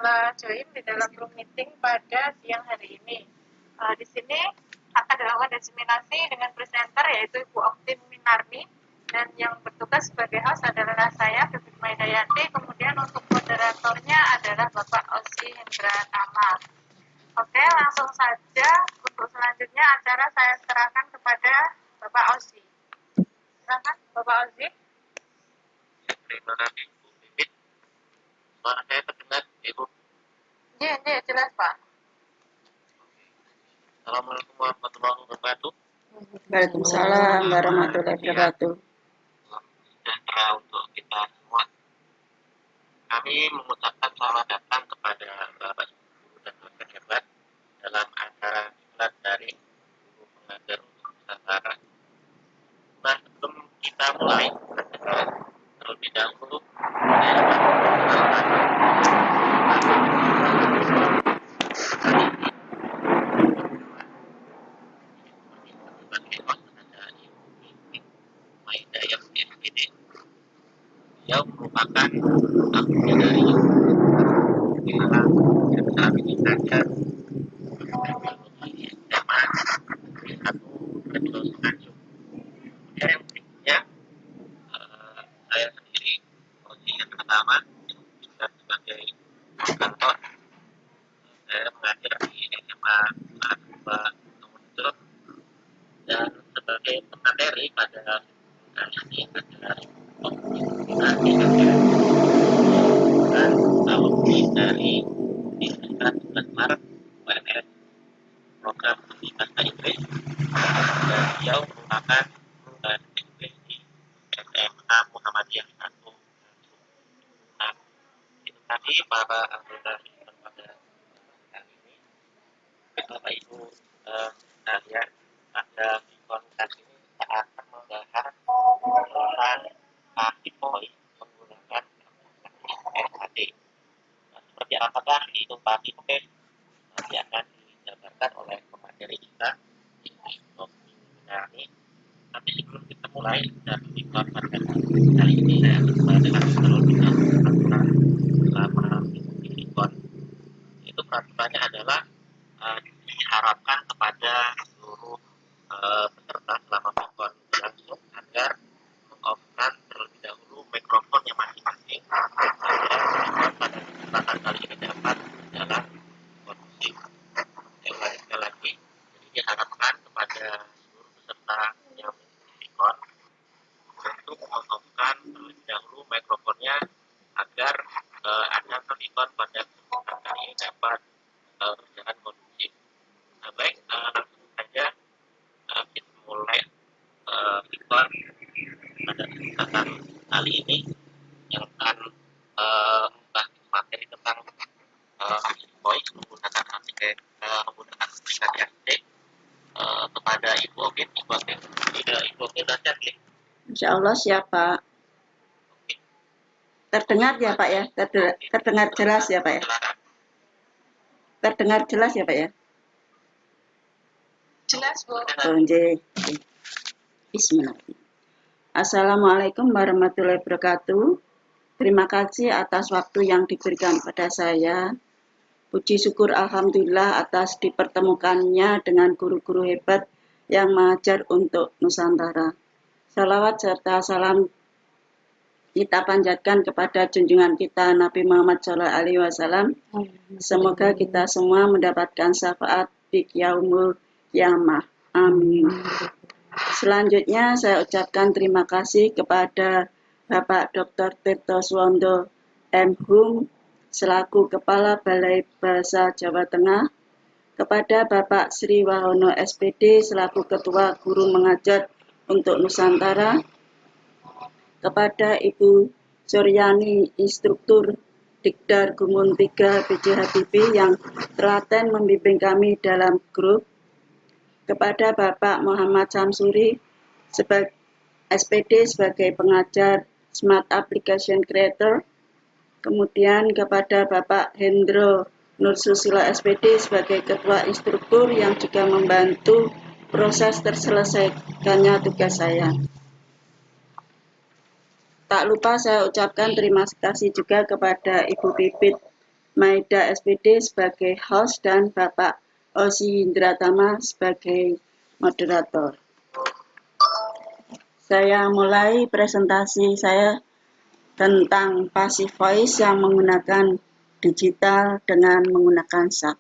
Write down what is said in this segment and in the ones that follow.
telah join di dalam room meeting pada siang hari ini. Di sini akan dilakukan diseminasi dengan presenter yaitu Ibu Oktin Minarni, dan yang bertugas sebagai host adalah saya, Bibit Maidayanti. Kemudian untuk moderatornya adalah Bapak Ozi Hendra Tama. Oke, langsung saja untuk selanjutnya acara saya serahkan kepada Bapak Ozi. Silakan Bapak Ozi. Terima kasih Bu Bibit. Suara saya terdengar, Ibu? Iya, jelas Pak. Assalamualaikum warahmatullahi wabarakatuh. Waalaikumsalam warahmatullahi wabarakatuh. Sejahtera untuk kita semua. Kami mengucapkan selamat datang kepada Bapak Ibu dan rekan hebat dalam acara diklat dari Guru Pengajar untuk Nusantara. Nah, sebelum kita mulai acara terlebih dahulu, saya beliau merupakan anggota dari Kementerian yang saat ini saja teknologi zaman satu Kedua Semanjung. Kemudian yang berikutnya saya sendiri posisi yang pertama juga sebagai kantor, saya mengajar di SMA Mahasiswa Komunitas, dan sebagai pemateri pada kali ini adalah dan alumni dari Universitas 11 Maret UNS program bahasa Inggris, dan beliau merupakan bahasa Inggris di SMA Muhammadiyah 1. Nah, itu tadi para anggota pada kali ini. Bapak Ibu sekalian, pada konten ini kita akan membahas tentang PASIPOI menggunakan SAD. Seperti apakah itu PASIPOI? Nanti akan dijabarkan oleh pemateri kita Ibu Oktin Minarni. Tapi sebelum kita mulai dan konten kali ini, saya akan dengan terlebih dahulu peraturan selama mengikuti ikon. Itu peraturannya adalah diharapkan kepada seluruh peserta selama ikon berlangsung agar meng-off-kan terlebih dahulu mikrofonnya masing-masing sehingga pada kesempatan kali ini dapat berjalan kondusif. Sekali lagi, jadi diharapkan kepada seluruh peserta yang mengikuti ikon untuk meng-off-kan terlebih dahulu mikrofonnya agar agar ikon pada kesempatan kali ini dapat berjalan kondusif. Nah, baik, langsung saja kita mulai ikon pada kesempatan kali ini yang akan membahas materi tentang PASIPOI menggunakan aplikasi SD kepada Ibu Oktin. Ibu Oktin dan Chatli. Insya Allah siap Pak. Terdengar ya Pak ya? Terdengar jelas ya Pak ya? Terdengar jelas ya Pak ya? Jelas Bu. Bismillah. Assalamualaikum warahmatullahi wabarakatuh. Terima kasih atas waktu yang diberikan pada saya. Puji syukur Alhamdulillah atas dipertemukannya dengan guru-guru hebat yang mengajar untuk Nusantara. Salawat serta salam kita panjatkan kepada junjungan kita Nabi Muhammad SAW. Semoga kita semua mendapatkan syafaat di yaumul qiyamah. Amin. Selanjutnya saya ucapkan terima kasih kepada Bapak Dr. Tirto Suwondo M.Hum selaku Kepala Balai Bahasa Jawa Tengah, kepada Bapak Sri Wahono SPD selaku Ketua Guru Mengajar untuk Nusantara, kepada Ibu Suryani Instruktur Dikdar Gumun 3 B.J. Habibie yang telaten membimbing kami dalam grup, kepada Bapak Muhammad Samsuri sebagai SPD sebagai pengajar Smart Application Creator, kemudian kepada Bapak Hendro Nursusila SPD sebagai Ketua Instruktur yang juga membantu proses terselesaikannya tugas saya. Tak lupa saya ucapkan terima kasih juga kepada Ibu Bibit Maida SPD sebagai host dan Bapak Osi Indratama sebagai moderator. Saya mulai presentasi saya tentang passive voice yang menggunakan digital dengan menggunakan SAP.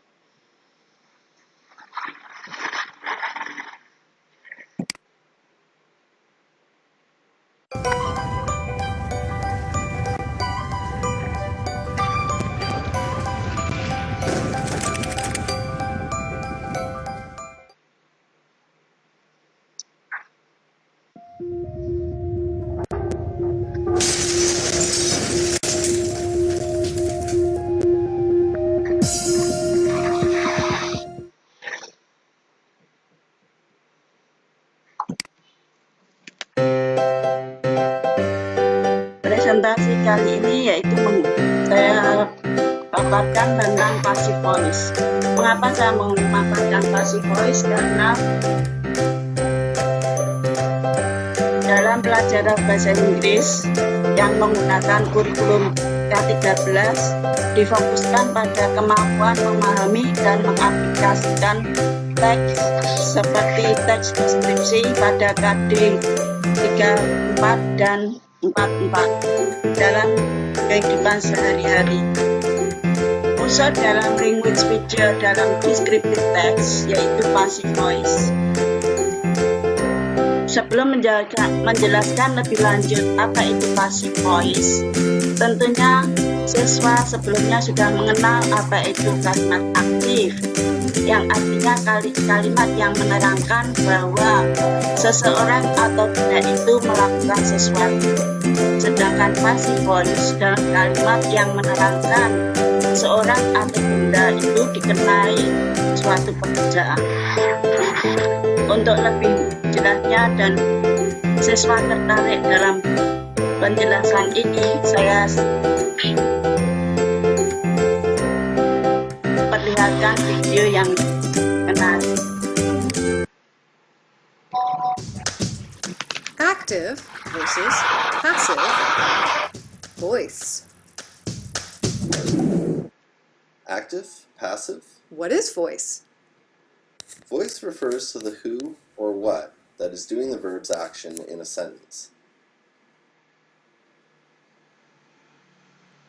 Presentasi kali ini yaitu saya paparkan tentang passive voice. Mengapa saya memaparkan passive voice? Karena dalam pelajaran bahasa Inggris yang menggunakan kurikulum K13 difokuskan pada kemampuan memahami dan mengaplikasikan teks seperti teks deskripsi pada KD 34 dan 44 dalam kehidupan sehari-hari. Unsur dalam language feature dalam descriptive text yaitu passive voice. Sebelum menjelaskan lebih lanjut apa itu passive voice, tentunya siswa sebelumnya sudah mengenal apa itu kalimat aktif, yang artinya kalimat yang menerangkan bahwa seseorang atau benda itu melakukan sesuatu. Sedangkan passive voice dalam kalimat yang menerangkan seseorang atau benda itu dikenai suatu pekerjaan. Untuk lebih jelasnya dan siswa tertarik dalam penjelasan ini, saya perlihatkan video yang menarik. Active versus passive voice. Active, passive. What is voice? Voice refers to the who or what that is doing the verb's action in a sentence.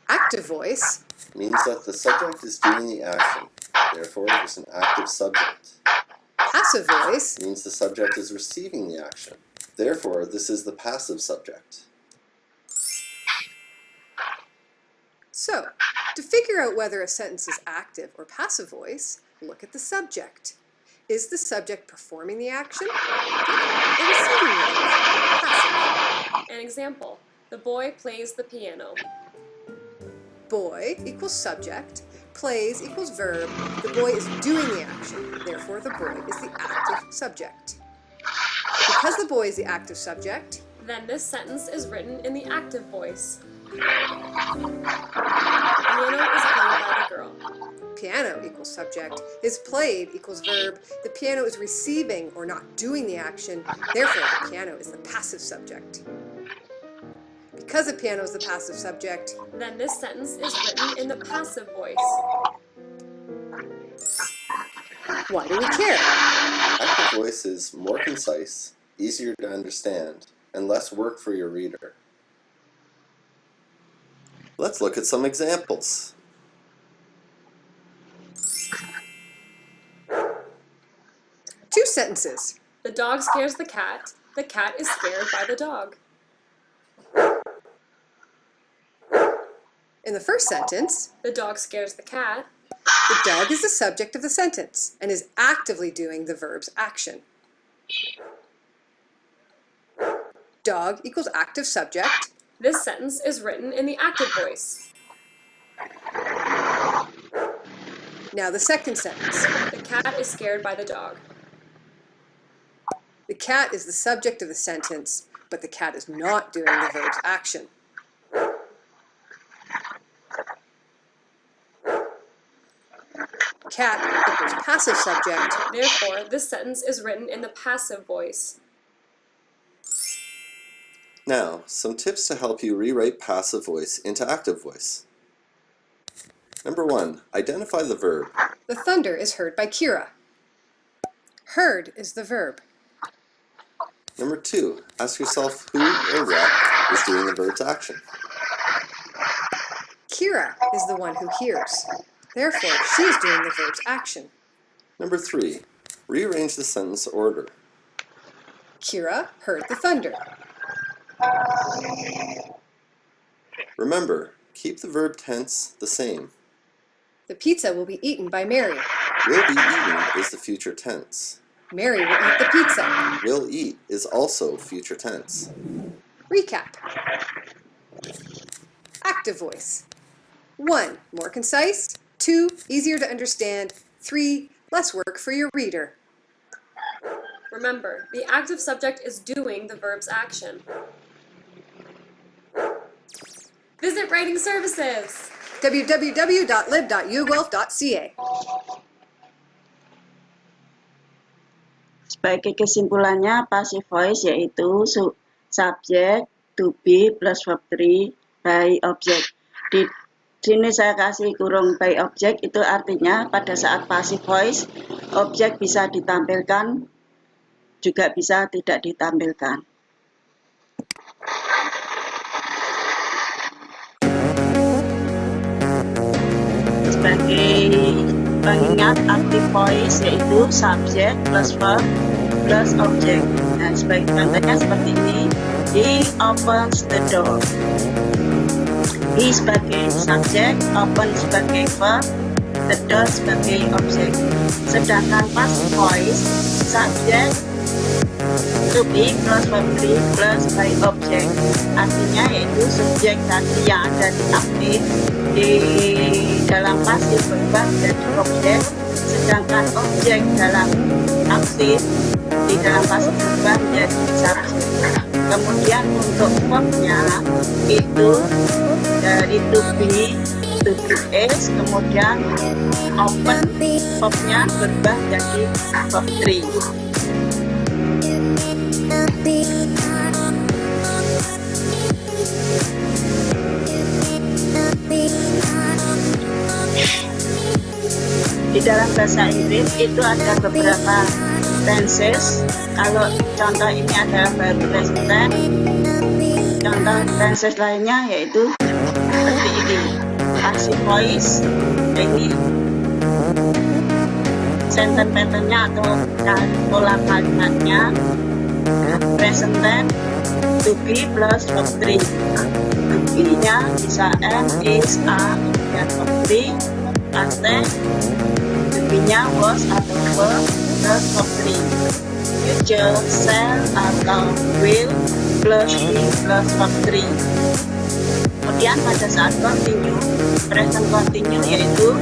Active voice Means that the subject is doing the action, therefore it is an active subject. passive voice Means the subject is receiving the action, therefore this is the passive subject. So, to figure out whether a sentence is active or passive voice, look at the subject. Is the subject performing the action or receiving the action? Passive. An example, the boy plays the piano. Boy equals subject, plays equals verb, the boy is doing the action, therefore the boy is the active subject. Because the boy is the active subject, Then this sentence is written in the active voice. Piano is played by the girl. piano equals subject, is played equals verb, the piano is receiving or not doing the action, therefore the piano is the passive subject. Because the piano is the passive subject, Then this sentence is written in the passive voice. why do we care? Active voice is more concise, easier to understand, and less work for your reader. Let's look at some examples. Two sentences. The dog scares the cat is scared by the dog. In the first sentence, The dog scares the cat, the dog is the subject of the sentence and is actively doing the verb's action. Dog equals active subject. This sentence is written in the active voice. Now the second sentence. The cat is scared by the dog. The cat is the subject of the sentence, but the cat is not doing the verb's action. Cat equals passive subject. Therefore, this sentence is written in the passive voice. Now, some tips to help you rewrite passive voice into active voice. Number 1. Identify the verb. The thunder is heard by Kira. Heard is the verb. Number 2. Ask yourself who or what is doing the verb's action. Kira is the one who hears. Therefore, she is doing the verb's action. Number 3. Rearrange the sentence order. Kira heard the thunder. Remember, keep the verb tense the same. The pizza will be eaten by Mary. Will be eaten is the future tense. Mary will eat the pizza. Will eat is also future tense. Recap. Active voice. 1. More concise. 2. Easier to understand. 3. Less work for your reader. Remember, the active subject is doing the verb's action. Visit Writing Services! www.lib.uguelph.ca. Sebagai kesimpulannya, passive voice yaitu subject to be plus verb 3 by object. Di sini saya kasih kurung by object, itu artinya pada saat passive voice, objek bisa ditampilkan, juga bisa tidak ditampilkan. Sebagai pengingat, active voice yaitu subject plus verb plus object. Nah, sebagai contohnya seperti ini. He opens the door. He sebagai subject, open sebagai verb, the door sebagai objek. Sedangkan passive voice, subject to be plus verb 3 plus by object. Artinya yaitu subjek tadi yang ada di aktif di dalam pasif berubah menjadi objek, sedangkan objek dalam aktif di dalam pasif berubah menjadi subjek. Kemudian untuk verbnya itu dari to be is, kemudian open, verbnya berubah jadi verb 3. Di dalam bahasa Inggris itu ada beberapa tenses. Kalau contoh ini adalah baru present tense. Contoh tenses lainnya yaitu seperti ini. Passive voice, ini sentence patternnya atau pola kalimatnya present tense to be plus verb 3. To be-nya bisa am, is, are, dan verb 3. Past tense, to be-nya was atau were plus verb 3. Future, shall atau will plus be plus verb 3. Kemudian pada saat continue, present continue yaitu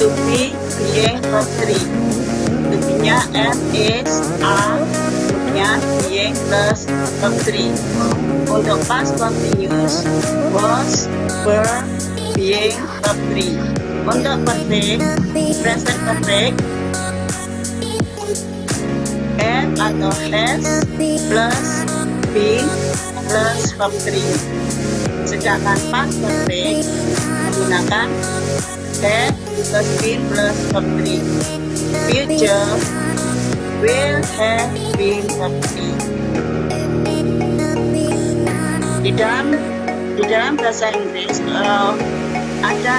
to be, being, verb 3. To be-nya am, is, are, kemudian being plus verb 3. Untuk past continuous, was, were, being, verb 3. Untuk perfect, present perfect, have atau has plus been plus verb 3. Sedangkan past perfect menggunakan have plus been plus verb 3. Future will have been verb 3. Di dalam bahasa Inggris ada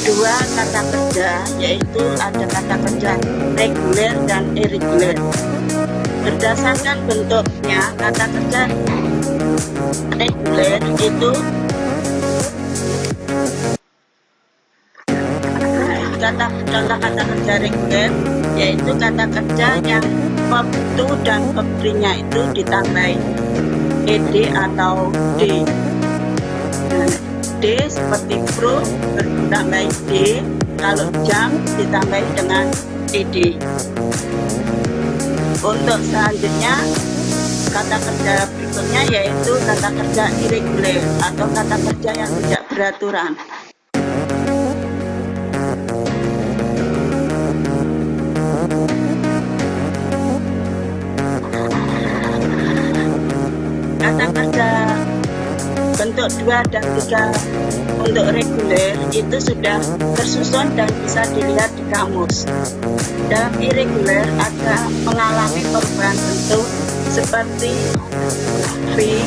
dua kata kerja, yaitu ada kata kerja reguler dan irregular. Berdasarkan bentuknya, kata kerja reguler itu contoh kata kerja reguler yaitu kata kerja yang verb to dan verb 3-nya itu ditambahi ed atau d. D seperti pro ditambah D, kalau jam ditambah dengan ed. Untuk selanjutnya kata kerja berikutnya yaitu kata kerja irregular atau kata kerja yang tidak beraturan. untuk 2 dan 3 untuk reguler itu sudah tersusun dan bisa dilihat di kamus. Dalam irregular ada mengalami perubahan bentuk seperti V,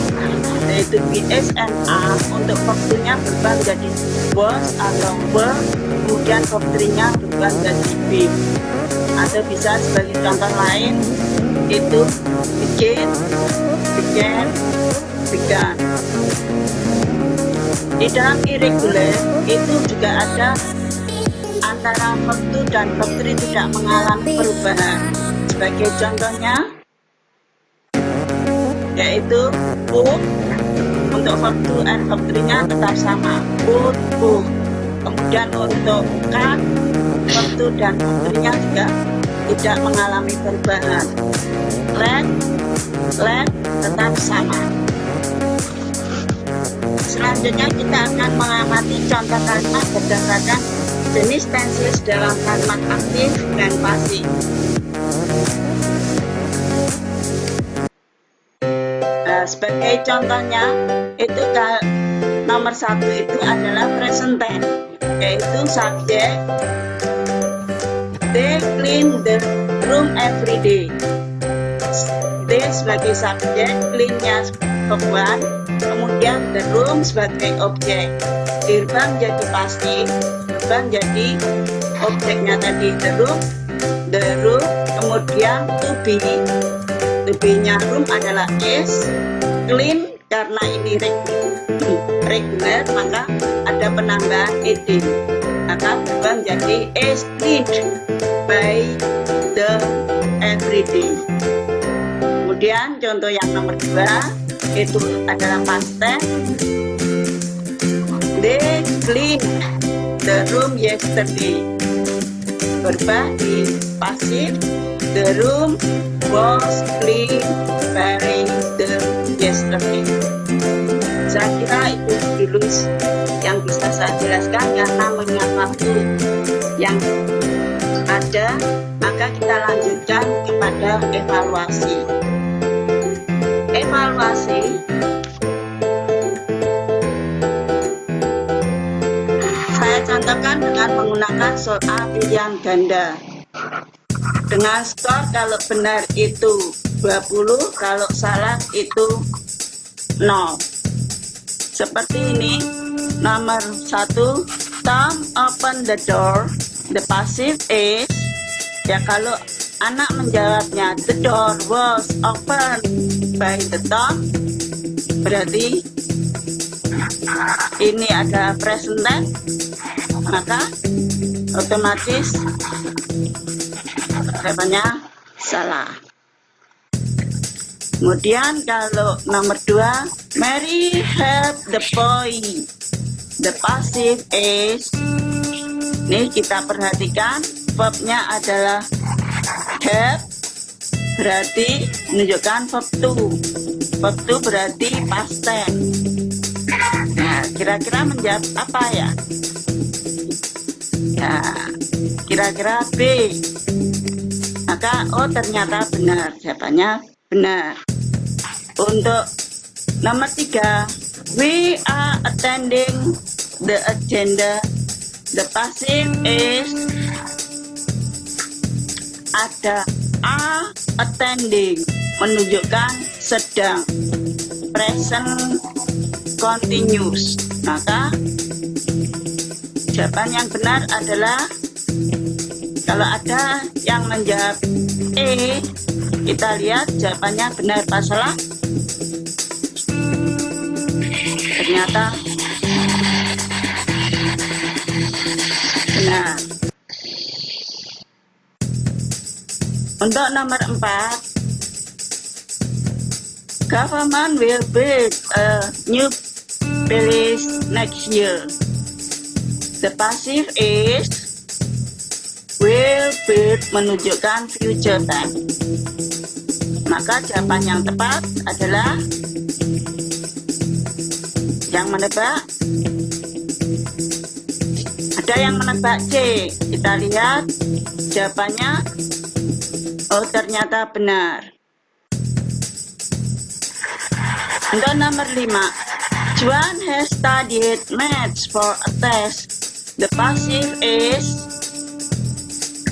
yaitu VSNA untuk waktunya berubah menjadi was atau were, kemudian waktunya berubah menjadi B. Atau bisa sebagai contoh lain itu begin, began, began. Di dalam irregular itu juga ada antara verb to dan verb 3 tidak mengalami perubahan. Sebagai contohnya yaitu put, untuk verb to and verb 3-nya tetap sama, put, put. Kemudian untuk cut, verb to dan verb 3-nya juga tidak mengalami perubahan. Let tetap sama. Selanjutnya kita akan mengamati contoh kalimat berdasarkan jenis tenses dalam kalimat aktif dan pasif. Sebagai contohnya itu nomor 1 itu adalah present tense, yaitu subjek they clean the room every day. They sebagai subjek, clean-nya verb 1, kemudian the room sebagai objek. Dirubah menjadi pasif, dirubah menjadi objeknya tadi the room, kemudian to be-nya room adalah is, clean karena ini regular maka ada penambahan ed, maka berubah menjadi is cleaned by the everyday. Kemudian contoh yang nomor 2 itu adalah past tense. They cleaned the room yesterday. Berubah di pasif, the room was cleaned by the yesterday. Saya kira itu dulu yang bisa saya jelaskan, karena mengingat waktu yang ada, maka kita lanjutkan kepada evaluasi. Saya contohkan dengan menggunakan soal pilihan ganda. Dengan skor kalau benar itu 20, kalau salah itu 0. Seperti ini. Nomor 1, Tom open the door. The passive is, ya kalau anak menjawabnya the door was opened by the Tom, berarti ini ada present tense, maka otomatis jawabannya salah. Kemudian kalau nomor 2, Mary helped the boy. The passive is, ini kita perhatikan verbnya adalah help, berarti menunjukkan verb to. Verb to berarti past tense. Nah, kira-kira menjawab apa ya? Ya, kira-kira B. Maka ternyata benar, jawabannya benar. Untuk nomor 3, we are attending the agenda. The passive is, ada are attending, menunjukkan sedang, present continuous. Maka jawaban yang benar adalah, kalau ada yang menjawab E, kita lihat jawabannya benar apa salah. Ternyata benar. Untuk nomor 4, government will build a new palace next year. The passive is, will build menunjukkan future tense. Maka jawaban yang tepat adalah, yang menebak, ada yang menebak C. Kita lihat jawabannya, ternyata benar. Untuk nomor 5, Juan has studied maths for a test. The passive is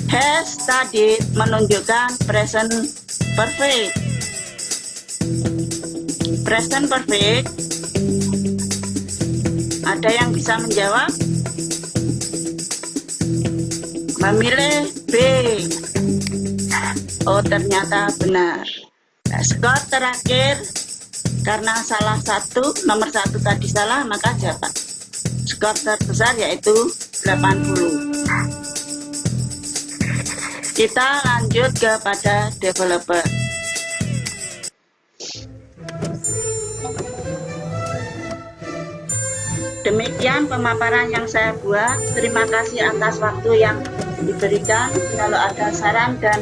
has studied menunjukkan present perfect. Present perfect. Ada yang bisa menjawab? Memilih B. Oh, ternyata benar. Skor terakhir, karena salah satu, nomor satu tadi salah, maka dapat skor terbesar yaitu 80. Kita lanjut kepada developer. Demikian pemaparan yang saya buat. Terima kasih atas waktu yang diberikan. Kalau ada saran dan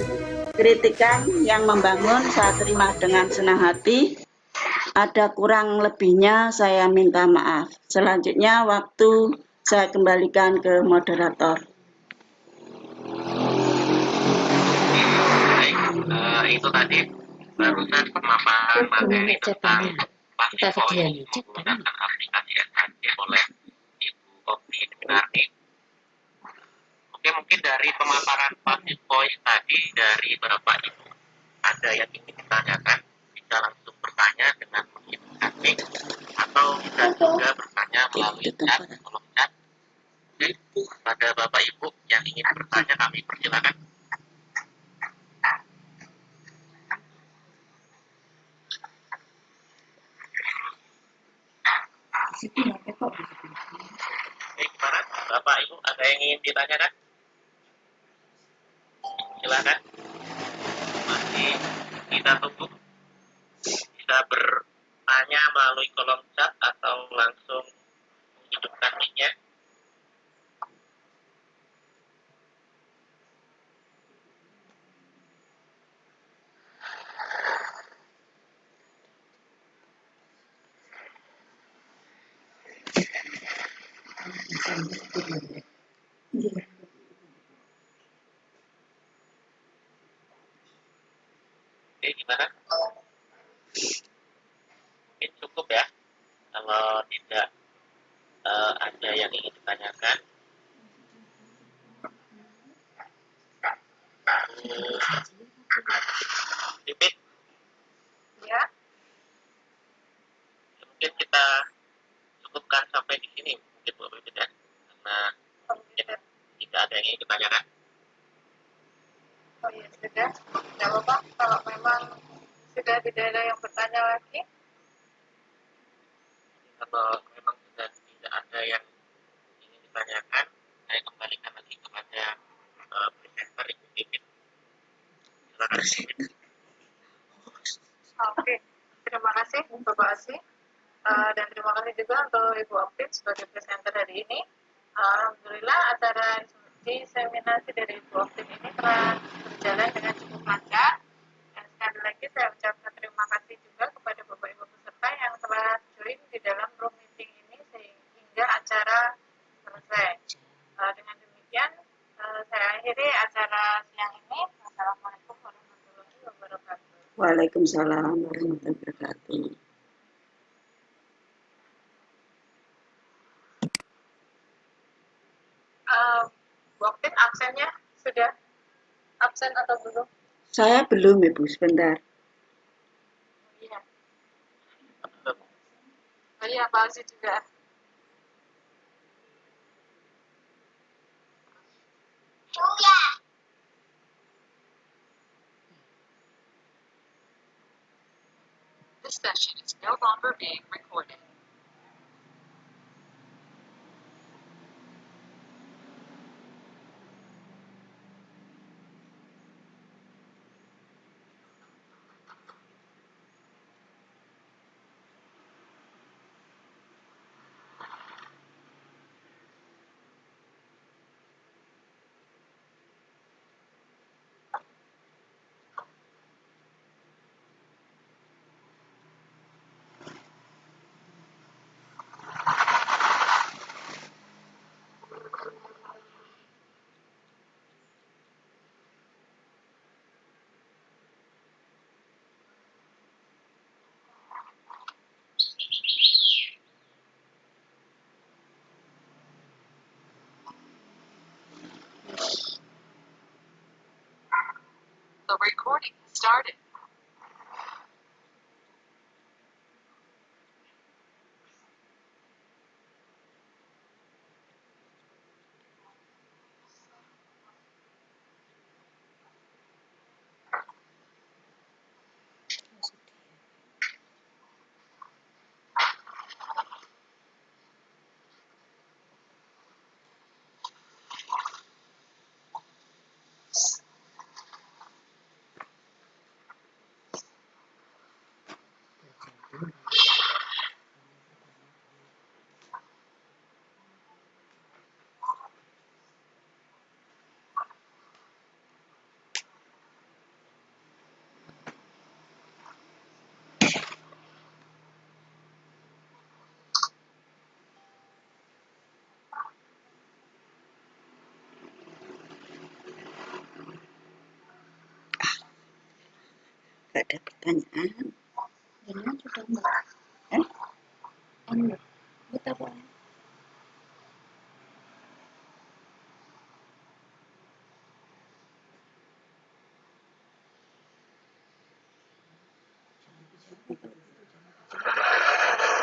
kritikan yang membangun, saya terima dengan senang hati. Ada kurang lebihnya, saya minta maaf. Selanjutnya, waktu saya kembalikan ke moderator. Baik, itu tadi barusan pemaparan materi tentang passive voice menggunakan aplikasi SHC oleh Ibu Opti Minarni. Oke, mungkin dari pemaparan passive voice tadi dari Bapak Ibu ada yang ingin ditanyakan, bisa langsung bertanya dengan menghitung ketik atau bisa juga bertanya melalui chat, kolom chat. Oke, pada Bapak Ibu yang ingin bertanya kami persilakan. Gimana? Bapak Ibu ada yang ingin ditanyakan? Silakan. Masih kita tunggu. Bisa bertanya melalui kolom chat atau langsung menghidupkan mic-nya. Oke, gimana? Mungkin cukup ya. Kalau tidak ada yang ingin ditanyakan. Pipit, Ya, mungkin kita cukupkan sampai di sini mungkin Bu Pipit ya. Karena mungkin tidak ada yang ingin ditanyakan. oh iya sudah. Tidak apa-apa kalau memang sudah tidak ada yang bertanya lagi. Kalau memang sudah tidak ada yang ingin ditanyakan, saya kembalikan lagi kepada presenter Ibu Pipit. Silakan. Oke, terima kasih Bapak Asi. Dan terima kasih juga untuk Ibu Optin sebagai presenter hari ini. Alhamdulillah acara diseminasi dari Ibu Optin ini telah berjalan dengan cukup lancar. Dan sekali lagi saya ucapkan terima kasih juga kepada Bapak Ibu peserta yang telah join di dalam room meeting ini sehingga acara selesai. Dengan demikian saya akhiri acara siang ini. Wassalamualaikum warahmatullahi wabarakatuh. Waalaikumsalam warahmatullahi wabarakatuh. Bu Optin absennya sudah absen atau belum? Saya belum, Ibu, sebentar. Iya. Oh iya, Pak Aziz juga. This session is no longer being recorded. recording has started. Gak ada pertanyaan. Jangan sudah mbak. Anu, betapa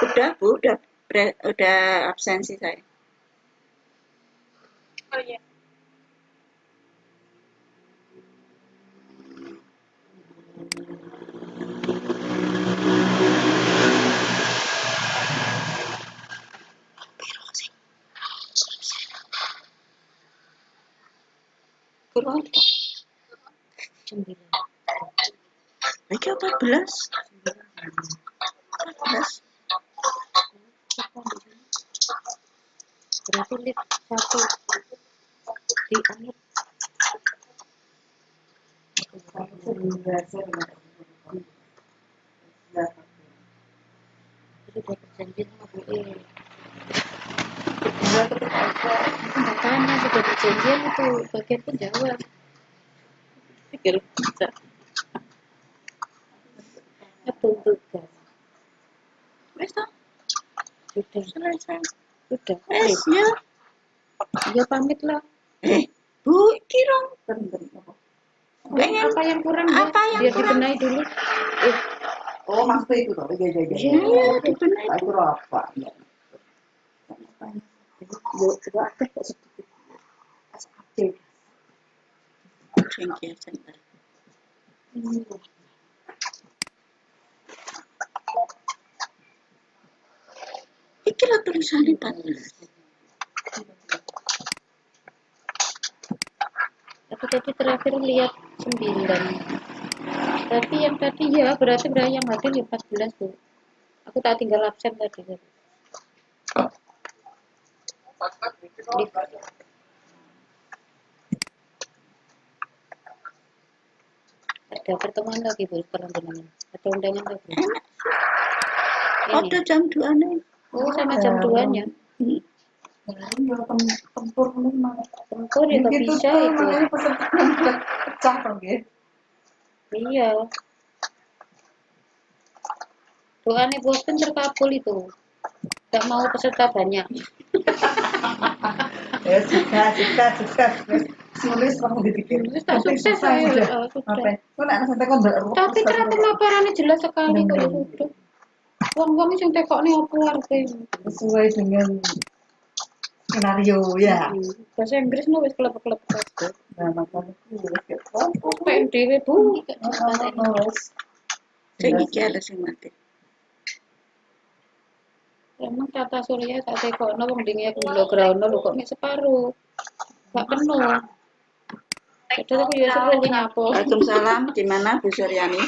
Udah Bu, udah absensi saya. Oh iya. Kurang 9. lagi 14. 14. Berarti lift 1 di akhir. Jadi udah perjanjian sama Bu E. Makanya sudah perjanjian itu bagian penjawab. Pikir bisa. Tuntut gas. Wes toh, Sudah, selesai. sudah. Wes ya. Ya pamit lah. Bu, kirong. Pengen Apa yang kurang ya? apa yang Biar kurang? dibenahi dulu. Oh, maksudnya itu toh. Iya. Iya, dibenahi. Itu apa? Yo, coba ada kok sedikit. Jengkel sebentar. Iki lah tulisannya 14. Aku tadi terakhir lihat 9. Tapi yang tadi ya berarti yang hadir ya 14 tuh. Aku tak tinggal absen tadi. Ada pertemuan lagi Bu sekarang dengan ada undangan lagi. Enak. Ini. Waktu jam 2 nih. Oh sama jam 2-nya. Tempur memang. Tempur ya nggak bisa itu. Pecah dong ya. Iya. Doanya bosen terkabul itu. Gak mau peserta banyak. Ya sudah. Sulis kamu dipikir. Terus tak sukses saya. Apa? Kok nak sampai kon ndak Tapi ternyata laporannya jelas sekali kok ya sudah. Wong-wong sing tekokne opo arep. sesuai dengan skenario ya. Bahasa Inggris no wis klep-klep kabeh. Nah, makanya itu wis kayak oh, Pengen dhewe Bu. Sing iki ada sing mati. Emang tata surya tak tekokno wong dinge aku lho grono lho kok mek separuh. Gak penuh. Padahal aku ya seru nyapa. Waalaikumsalam. Gimana Bu Suryani?